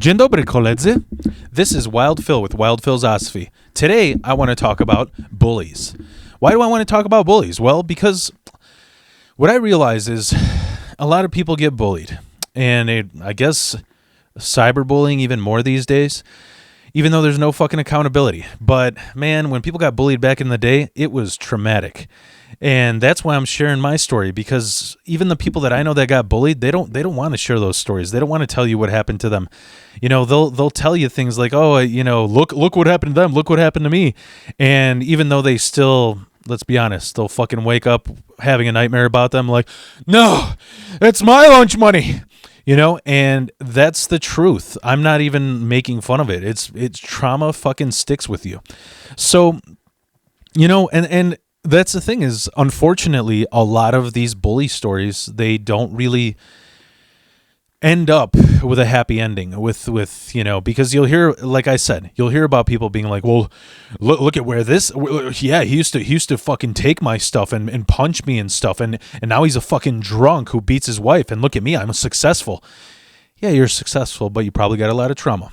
Dzień dobry, koledzy. This is Wild Phil with Wild Phil's Osophy. Today, I want to talk about bullies. Why do I want to talk about bullies? Well, because what I realize is a lot of people get bullied. And I guess cyberbullying even more these days, even though there's no fucking accountability. But, man, when people got bullied back in the day, it was traumatic. And that's why I'm sharing my story, because even the people that I know that got bullied, they don't want to share those stories. They don't want to tell you what happened to them. You know, they'll tell you things like, "Oh, you know, look what happened to them. Look what happened to me." And even though they still, let's be honest, they'll fucking wake up having a nightmare about them, like, "No, it's my lunch money." You know, and that's the truth. I'm not even making fun of it. It's trauma fucking sticks with you. So, you know, and that's the thing is, unfortunately, a lot of these bully stories, they don't really end up with a happy ending with, you know, because you'll hear, like I said, you'll hear about people being like, well, look at where this, yeah, he used to fucking take my stuff and punch me and stuff. And now he's a fucking drunk who beats his wife. And look at me, I'm successful. Yeah, you're successful, but you probably got a lot of trauma.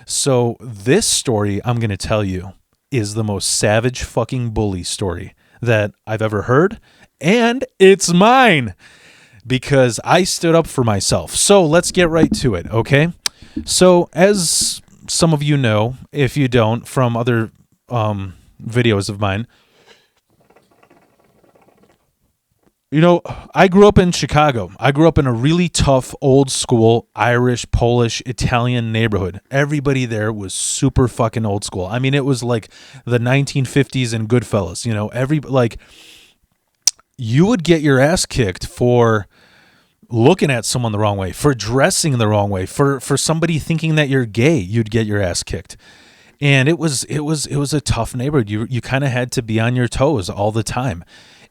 So this story I'm going to tell you is the most savage fucking bully story that I've ever heard, and it's mine because I stood up for myself. So let's get right to it, okay? So as some of you know, if you don't, from other videos of mine, you know, I grew up in Chicago. I grew up in a really tough, old school, Irish, Polish, Italian neighborhood. Everybody there was super fucking old school. I mean, it was like the 1950s and Goodfellas, you know, you would get your ass kicked for looking at someone the wrong way, for dressing the wrong way, for somebody thinking that you're gay, you'd get your ass kicked. And it was a tough neighborhood. You kind of had to be on your toes all the time.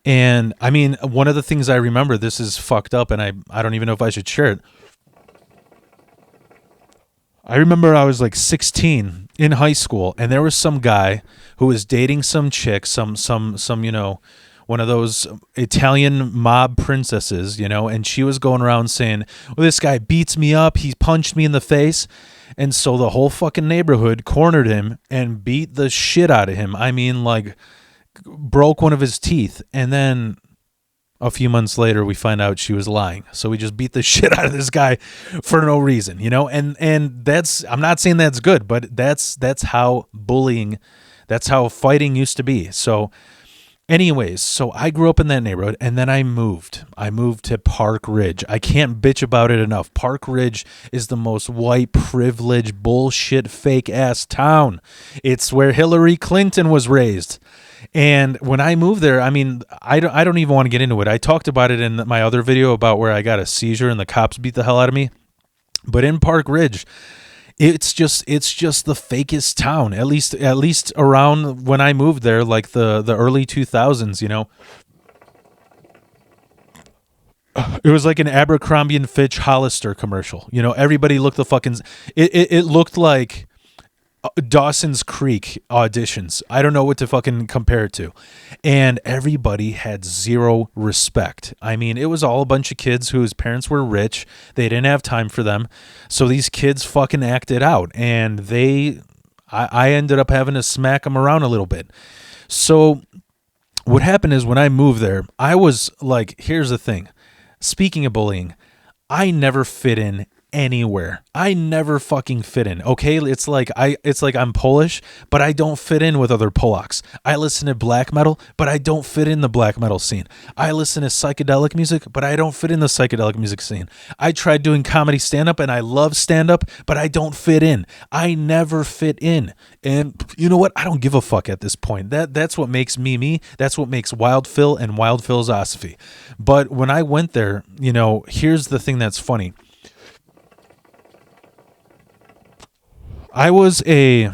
And I mean, one of the things I remember, this is fucked up, and I don't even know if I should share it. I remember I was like 16 in high school, and there was some guy who was dating some chick, some you know, one of those Italian mob princesses, you know, and she was going around saying, well, this guy beats me up, he punched me in the face. And so the whole fucking neighborhood cornered him and beat the shit out of him. I mean, like, broke one of his teeth, and then a few months later we find out she was lying. So we just beat the shit out of this guy for no reason, you know. And that's, I'm not saying that's good, but that's how bullying, that's how fighting used to be. So anyways, so I grew up in that neighborhood, and then I moved to Park Ridge. I can't bitch about it enough. Park Ridge is the most white privilege bullshit fake ass town. It's where Hillary Clinton was raised. And when I moved there, I mean, I don't even want to get into it. I talked about it in my other video about where I got a seizure and the cops beat the hell out of me. But in Park Ridge, it's just the fakest town. At least around when I moved there, like the early 2000s, you know. It was like an Abercrombie and Fitch Hollister commercial. You know, everybody looked the fucking. It looked like Dawson's Creek auditions. I don't know what to fucking compare it to. And everybody had zero respect. I mean, it was all a bunch of kids whose parents were rich. They didn't have time for them. So these kids fucking acted out. And I ended up having to smack them around a little bit. So what happened is when I moved there, I was like, here's the thing. Speaking of bullying, I never fit in anywhere. I never fucking fit in. Okay, it's like I'm Polish, but I don't fit in with other Polacks. I listen to black metal, but I don't fit in the black metal scene. I listen to psychedelic music, but I don't fit in the psychedelic music scene. I tried doing comedy stand-up, and I love stand-up, but I don't fit in. I never fit in. And you know what? I don't give a fuck at this point. That's what makes me. That's what makes Wild Phil and Wild Phil's Osophy. But when I went there, you know, here's the thing that's funny. I was a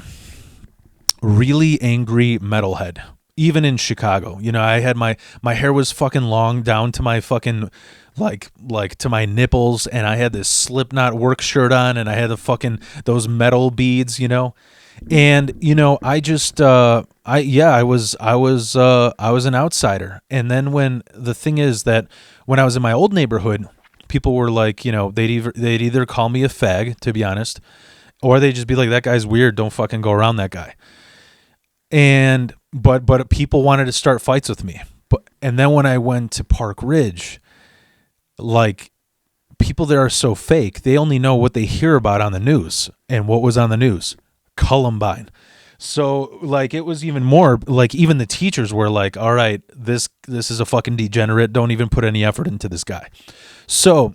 really angry metalhead, even in Chicago. You know, I had my hair was fucking long down to my fucking like to my nipples, and I had this Slipknot work shirt on, and I had those metal beads, you know. And you know, I just I was an outsider. And then when the thing is that when I was in my old neighborhood, people were like, you know, they'd either call me a fag, to be honest, or they just be like, that guy's weird, don't fucking go around that guy. And but people wanted to start fights with me. And then when I went to Park Ridge, like, people there are so fake. They only know what they hear about on the news. And what was on the news? Columbine. So, like, it was even more, like, even the teachers were like, all right, this is a fucking degenerate. Don't even put any effort into this guy. So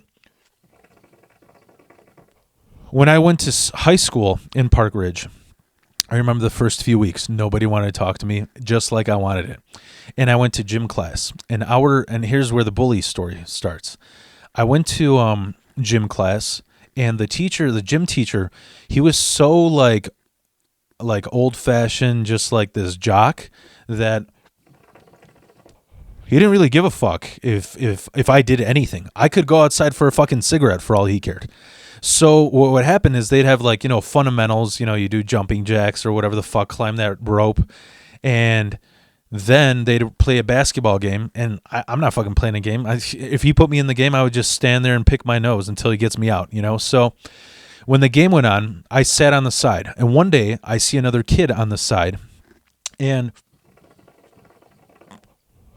when I went to high school in Park Ridge, I remember the first few weeks, nobody wanted to talk to me, just like I wanted it. And I went to gym class. And here's where the bully story starts. I went to gym class, and the gym teacher, he was so like old fashioned, just like this jock, that he didn't really give a fuck if I did anything. I could go outside for a fucking cigarette for all he cared. So what would happen is they'd have, like, fundamentals, you do jumping jacks or whatever the fuck, climb that rope, and then they'd play a basketball game, and I'm not fucking playing a game. If he put me in the game, I would just stand there and pick my nose until he gets me out, So when the game went on, I sat on the side, and one day I see another kid on the side, and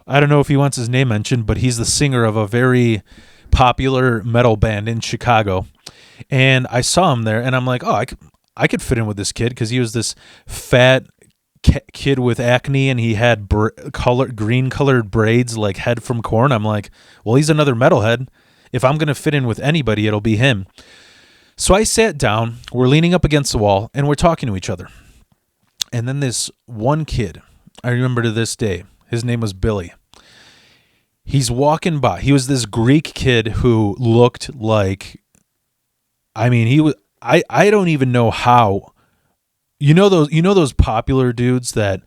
I don't know if he wants his name mentioned, but he's the singer of a very popular metal band in Chicago. And I saw him there, and I'm like, oh, I could fit in with this kid, because he was this fat kid with acne, and he had green colored braids like Head from Korn. I'm like, well, he's another metalhead. If I'm going to fit in with anybody, it'll be him. So I sat down, we're leaning up against the wall, and we're talking to each other. And then this one kid, I remember to this day, his name was Billy. He's walking by. He was this Greek kid who looked like, he was, I don't even know how, those popular dudes that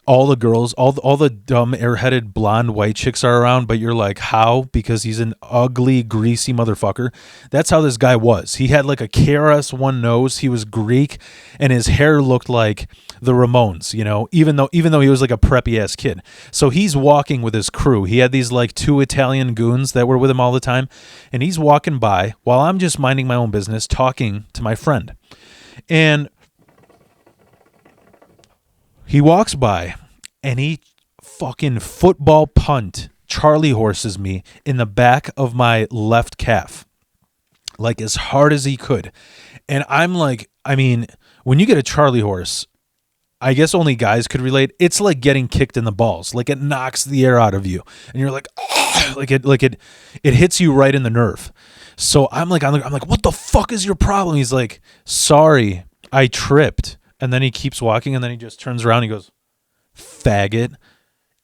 all the girls, all the dumb, airheaded, blonde, white chicks are around, but you're like, how? Because he's an ugly, greasy motherfucker. That's how this guy was. He had like a KRS-One nose. He was Greek, and his hair looked like the Ramones, even though he was like a preppy ass kid. So he's walking with his crew. He had these like 2 Italian goons that were with him all the time, and he's walking by while I'm just minding my own business, talking to my friend. And he walks by, and he fucking football punt Charlie horses me in the back of my left calf, like as hard as he could. And I'm like, when you get a Charlie horse, I guess only guys could relate. It's like getting kicked in the balls. Like, it knocks the air out of you, and you're like, oh, it hits you right in the nerve. So I'm like, what the fuck is your problem? He's like, sorry, I tripped. And then he keeps walking, and then he just turns around and he goes, faggot.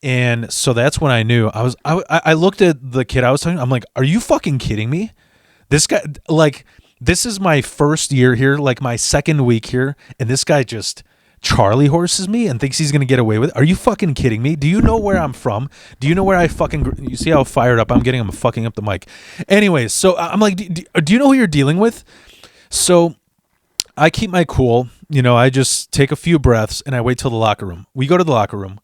And so that's when I knew. I looked at the kid I was talking to. I'm like, are you fucking kidding me? This guy, like, this is my first year here, like my second week here, and this guy just Charlie horses me and thinks he's going to get away with it. Are you fucking kidding me? Do you know where I'm from? Do you know where I fucking... You see how fired up I'm getting? I'm fucking up the mic. Anyways, so I'm like, do you know who you're dealing with? So I keep my cool. I just take a few breaths, and I wait till the locker room. We go to the locker room,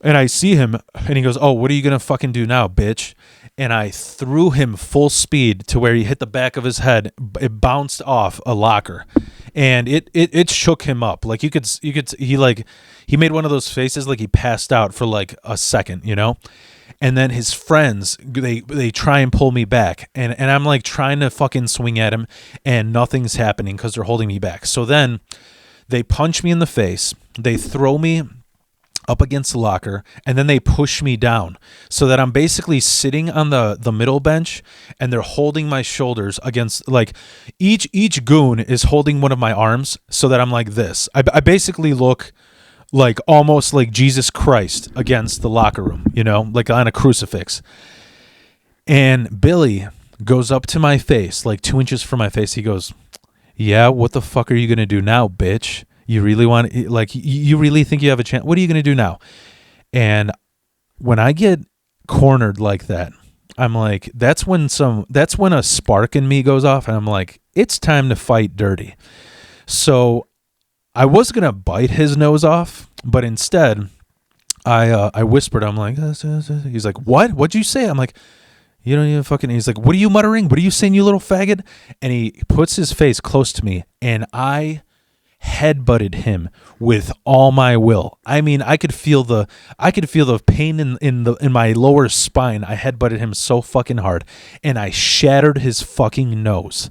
and I see him, and he goes, oh, what are you going to fucking do now, bitch? And I threw him full speed to where he hit the back of his head. It bounced off a locker, and it shook him up. Like, he made one of those faces like he passed out for like a second, And then his friends, they try and pull me back, and I'm like trying to fucking swing at him, and nothing's happening because they're holding me back. So then they punch me in the face, they throw me up against the locker, and then they push me down so that I'm basically sitting on the middle bench, and they're holding my shoulders against, like, each goon is holding one of my arms so that I'm like this. I basically look like almost like Jesus Christ against the locker room, like on a crucifix. And Billy goes up to my face, like 2 inches from my face. He goes, yeah, what the fuck are you going to do now, bitch? You really want, like, you really think you have a chance? What are you going to do now? And when I get cornered like that, I'm like, that's when a spark in me goes off, and I'm like, it's time to fight dirty. So I was going to bite his nose off, but instead I whispered, I'm like, he's like, what? What'd you say? I'm like, You don't even fucking. He's like, what are you muttering? What are you saying, you little faggot? And he puts his face close to me, and I headbutted him with all my will. I mean, I could feel the pain in my lower spine. I headbutted him so fucking hard, and I shattered his fucking nose.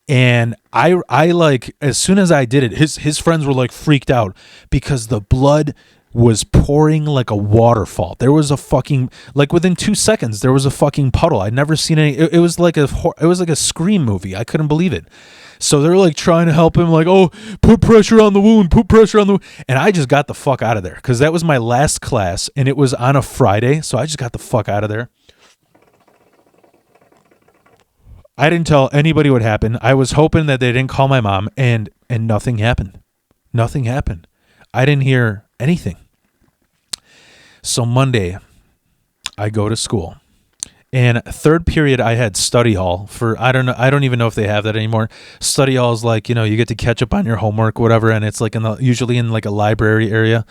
And I like, as soon as I did it, his friends were like freaked out because the blood was pouring like a waterfall. There was a fucking, like, within 2 seconds there was a fucking puddle. I'd never seen any. It was like a Scream movie. I couldn't believe it. So they're like trying to help him, like, oh, put pressure on the wound, put pressure on the wound. And I just got the fuck out of there because that was my last class, and it was on a Friday. So I just got the fuck out of there. I didn't tell anybody what happened. I was hoping that they didn't call my mom, and nothing happened. Nothing happened. I didn't hear anything. So Monday, I go to school. And third period, I had study hall for, I don't know, I don't even know if they have that anymore. Study hall is like, you get to catch up on your homework, whatever, and it's like usually in like a library area.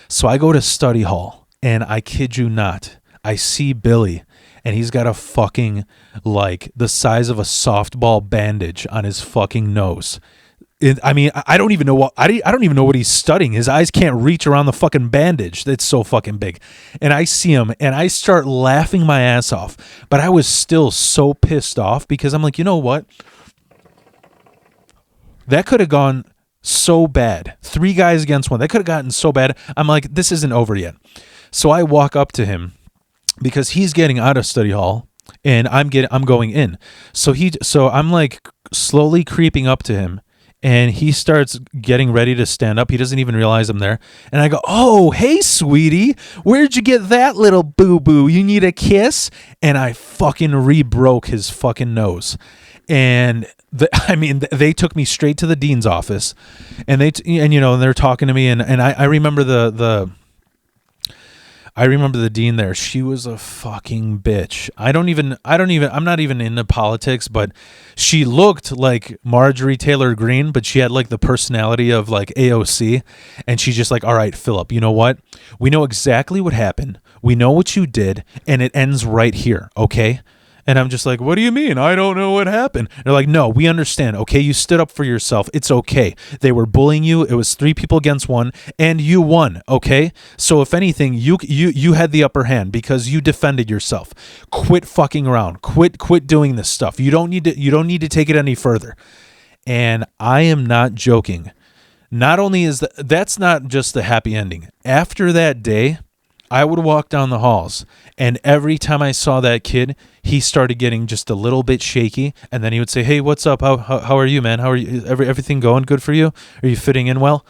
So I go to study hall, and I kid you not, I see Billy, and he's got a fucking, like, the size of a softball bandage on his fucking nose. I don't even know what he's studying. His eyes can't reach around the fucking bandage. It's so fucking big. And I see him, and I start laughing my ass off. But I was still so pissed off because I'm like, you know what? That could have gone so bad. 3 guys against 1. That could have gotten so bad. I'm like, this isn't over yet. So I walk up to him because he's getting out of study hall, and I'm going in. So I'm like slowly creeping up to him. And he starts getting ready to stand up. He doesn't even realize I'm there. And I go, oh, hey, sweetie. Where'd you get that little boo-boo? You need a kiss? And I fucking re-broke his fucking nose. And they took me straight to the dean's office. And they're talking to me. And I remember the dean there. She was a fucking bitch. I'm not even into politics, but she looked like Marjorie Taylor Greene, but she had like the personality of like AOC. And she's just like, all right, Philip, you know what? We know exactly what happened. We know what you did, and it ends right here. Okay. And I'm just like, what do you mean? I don't know what happened. And they're like, no, we understand. Okay, you stood up for yourself. It's okay. They were bullying you. It was 3 people against 1, and you won. Okay, so if anything, you had the upper hand because you defended yourself. Quit fucking around. Quit doing this stuff. You don't need to take it any further. And I am not joking. Not only is that's not just the happy ending. After that day, I would walk down the halls, and every time I saw that kid, he started getting just a little bit shaky, and then he would say, hey, what's up? How are you, man? How are you? Everything going good for you? Are you fitting in well?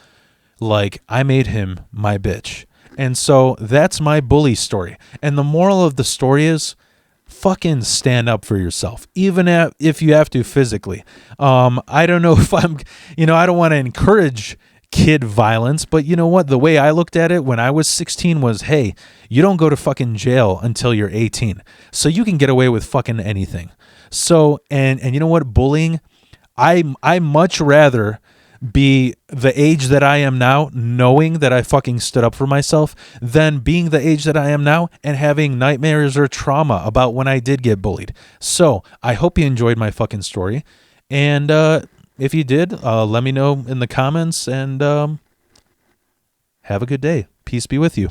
Like, I made him my bitch. And so that's my bully story. And the moral of the story is, fucking stand up for yourself, even if you have to physically. I don't know if I don't want to encourage kid violence, but you know what? The way I looked at it when I was 16 was, hey, you don't go to fucking jail until you're 18. So you can get away with fucking anything. So, and you know what? Bullying, I much rather be the age that I am now, knowing that I fucking stood up for myself, than being the age that I am now and having nightmares or trauma about when I did get bullied. So I hope you enjoyed my fucking story. And, if you did, let me know in the comments, and have a good day. Peace be with you.